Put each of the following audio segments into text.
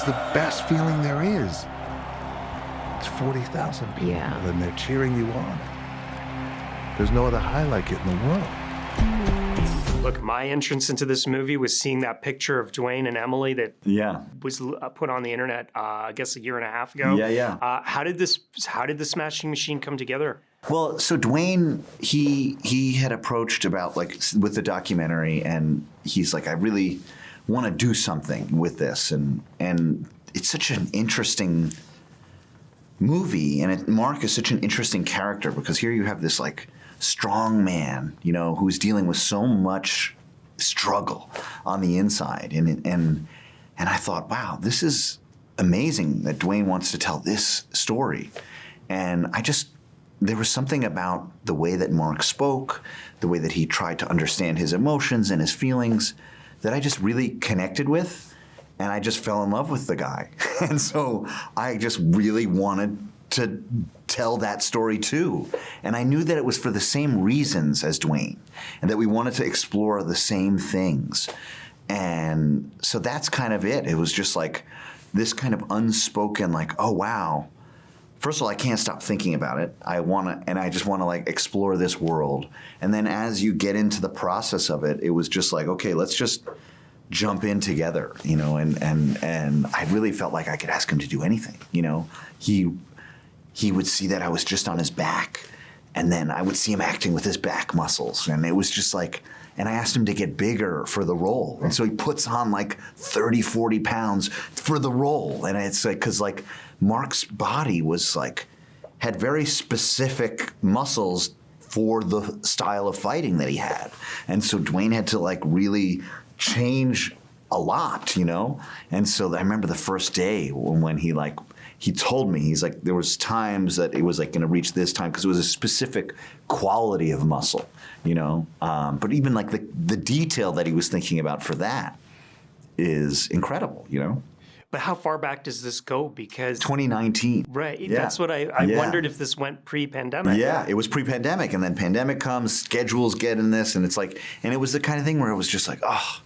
the best feeling there is. It's 40,000 people, Yeah. and they're cheering you on. There's no other high like it in the world. Look, my entrance into this movie was seeing that picture of Dwayne and Emily that was put on the internet, I guess a year and a half ago. How did the Smashing Machine come together? Well, so Dwayne, he had approached about like with the documentary, and he's like, I really want to do something with this, and it's such an interesting movie, and Mark is such an interesting character because here you have this like strong man, you know, who's dealing with so much struggle on the inside, and I thought, wow, this is amazing that Dwayne wants to tell this story, and there was something about the way that Mark spoke, the way that he tried to understand his emotions and his feelings that I just really connected with, and I just fell in love with the guy. And so I just really wanted to tell that story too. And I knew that it was for the same reasons as Dwayne, and that we wanted to explore the same things. And so that's kind of it. It was just like this kind of unspoken, like, oh wow, first of all, I can't stop thinking about it. I just want to like explore this world. And then as you get into the process of it, it was just like, okay, let's just jump in together, you know, and I really felt like I could ask him to do anything, you know. He would see that I was just on his back, and then I would see him acting with his back muscles, and it was just like, and I asked him to get bigger for the role. And so he puts on like 30, 40 pounds for the role. And it's like, cause like Mark's body was like, had very specific muscles for the style of fighting that he had. And so Dwayne had to like really change a lot, you know? And so I remember the first day when he told me, he's like, there was times that it was like gonna reach this time because it was a specific quality of muscle, you know? But even like the detail that he was thinking about for that is incredible, you know? But how far back does this go? Because 2019. Right, Yeah. that's what I wondered if this went pre-pandemic. Yeah, it was pre-pandemic, and then pandemic comes, schedules get in this, and it's like, and it was the kind of thing where it was just like, oh,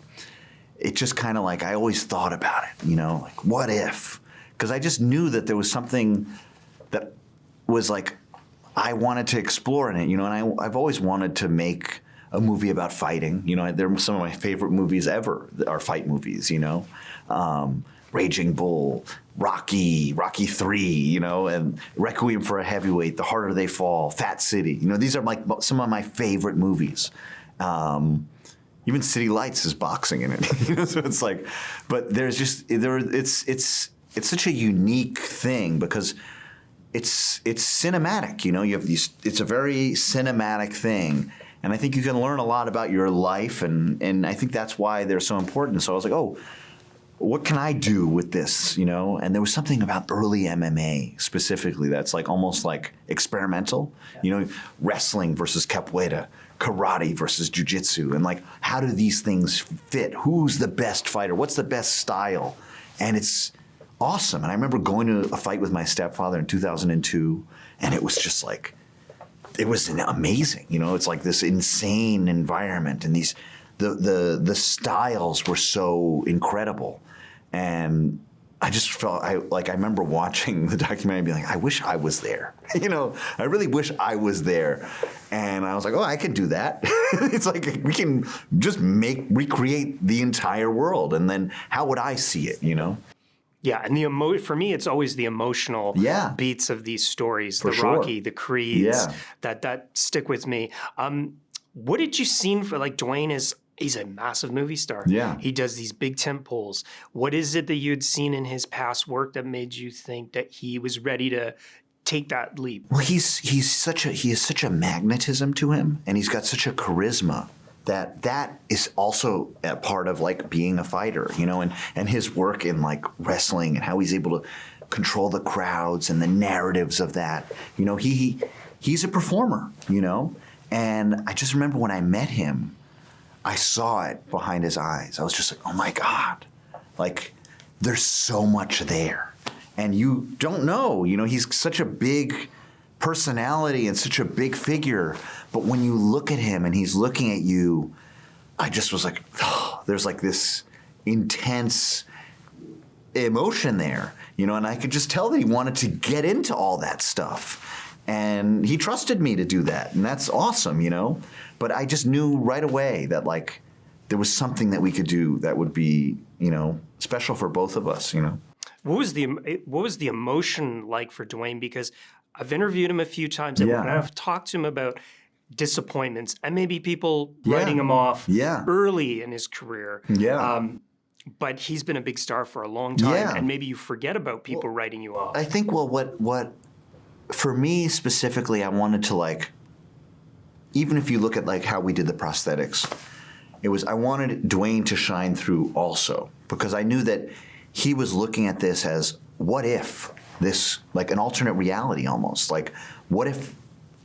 it just kind of like, I always thought about it, you know, like what if? Because I just knew that there was something that was like, I wanted to explore in it, you know, and I've always wanted to make a movie about fighting. You know, they're some of my favorite movies ever are fight movies, you know. Raging Bull, Rocky III, you know, and Requiem for a Heavyweight, The Harder They Fall, Fat City. You know, these are like some of my favorite movies. Even City Lights is boxing in it. You know, so it's like, but there's just it's such a unique thing because it's cinematic. You know, you have these. It's a very cinematic thing, and I think you can learn a lot about your life, and I think that's why they're so important. So I was like, oh, what can I do with this, you know? And there was something about early MMA specifically that's like almost like experimental, you know, wrestling versus capoeira, karate versus jiu-jitsu, and like how do these things fit? Who's the best fighter? What's the best style? And it's awesome. And I remember going to a fight with my stepfather in 2002, and it was just like, it was amazing, you know? It's like this insane environment, and these the styles were so incredible. And I just felt, I remember watching the documentary and being like, I wish I was there. You know, I really wish I was there. And I was like, oh, I can do that. It's like, we can just recreate the entire world. And then how would I see it, you know? Yeah, and for me, it's always the emotional beats of these stories, the Rocky, the Creeds, that stick with me. What did you see for, like, Dwayne he's a massive movie star. Yeah. He does these big tent poles. What is it that you'd seen in his past work that made you think that he was ready to take that leap? Well, he has such a magnetism to him, and he's got such a charisma that is also a part of like being a fighter, you know, and his work in like wrestling and how he's able to control the crowds and the narratives of that. You know, he's a performer, you know, and I just remember when I met him, I saw it behind his eyes. I was just like, oh my God, like there's so much there. And you don't know, you know, he's such a big personality and such a big figure. But when you look at him and he's looking at you, I just was like, oh, there's like this intense emotion there, you know, and I could just tell that he wanted to get into all that stuff. And he trusted me to do that, and that's awesome, you know? But I just knew right away that, like, there was something that we could do that would be, you know, special for both of us, you know? What was the emotion like for Dwayne? Because I've interviewed him a few times, and I've talked to him about disappointments and maybe people writing him off early in his career. But he's been a big star for a long time, and maybe you forget about people writing you off. I think, well, what for me specifically, I wanted to, like, even if you look at, like, how we did the prosthetics, I wanted Dwayne to shine through also, because I knew that he was looking at this as, what if this, like an alternate reality almost, like, what if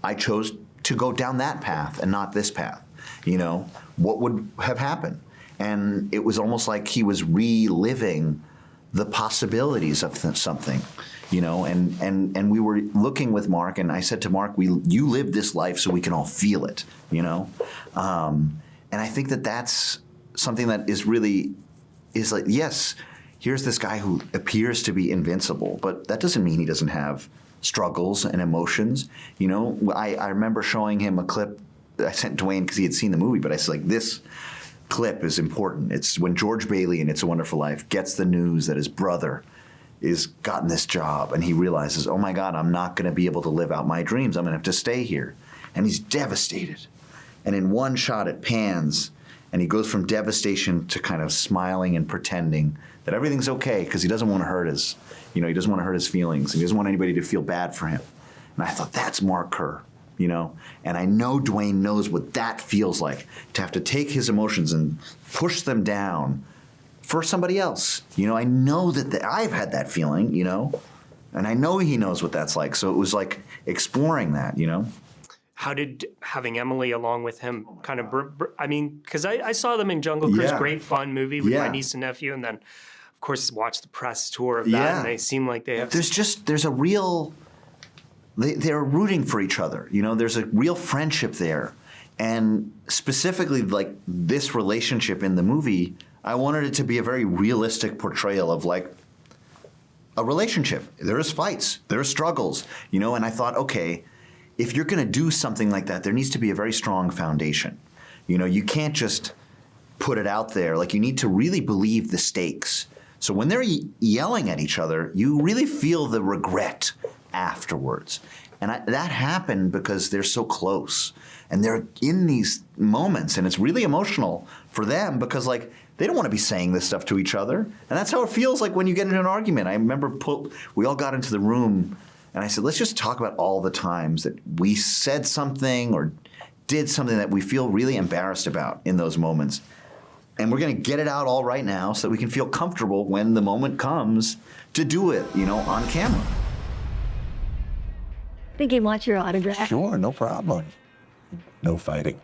I chose to go down that path and not this path, you know? What would have happened? And it was almost like he was reliving the possibilities of something, you know, and we were looking with Mark, and I said to Mark, you live this life so we can all feel it, you know? And I think that that's something that is like, yes, here's this guy who appears to be invincible, but that doesn't mean he doesn't have struggles and emotions, you know? I remember showing him a clip. I sent Dwayne because he had seen the movie, but I said, like, this clip is important. It's when George Bailey in It's a Wonderful Life gets the news that his brother is gotten this job, and he realizes, oh my God, I'm not going to be able to live out my dreams. I'm going to have to stay here. And he's devastated. And in one shot it pans, and he goes from devastation to kind of smiling and pretending that everything's okay, because he doesn't want to hurt his, you know, he doesn't want to hurt his feelings. He doesn't want anybody to feel bad for him. And I thought, that's Mark Kerr, you know? And I know Dwayne knows what that feels like, to have to take his emotions and push them down for somebody else. You know, I know that I've had that feeling, you know? And I know he knows what that's like. So it was like exploring that, you know? How did having Emily along with him kind of, I mean, because I saw them in Jungle Cruise, great fun movie with my niece and nephew, and then, of course, watched the press tour of that, and they seem like they have... There's a real... They're rooting for each other, you know? There's a real friendship there. And specifically, like, this relationship in the movie, I wanted it to be a very realistic portrayal of, like, a relationship. There is fights, there are struggles, you know? And I thought, okay, if you're going to do something like that, there needs to be a very strong foundation. You know, you can't just put it out there. Like, you need to really believe the stakes. So when they're yelling at each other, you really feel the regret afterwards. And that happened because they're so close. And they're in these moments, and it's really emotional for them because, like, they don't want to be saying this stuff to each other. And that's how it feels like when you get into an argument. I remember we all got into the room, and I said, let's just talk about all the times that we said something or did something that we feel really embarrassed about in those moments. And we're going to get it out all right now so that we can feel comfortable when the moment comes to do it, you know, on camera. I think he wants your autograph. Sure, no problem. No fighting.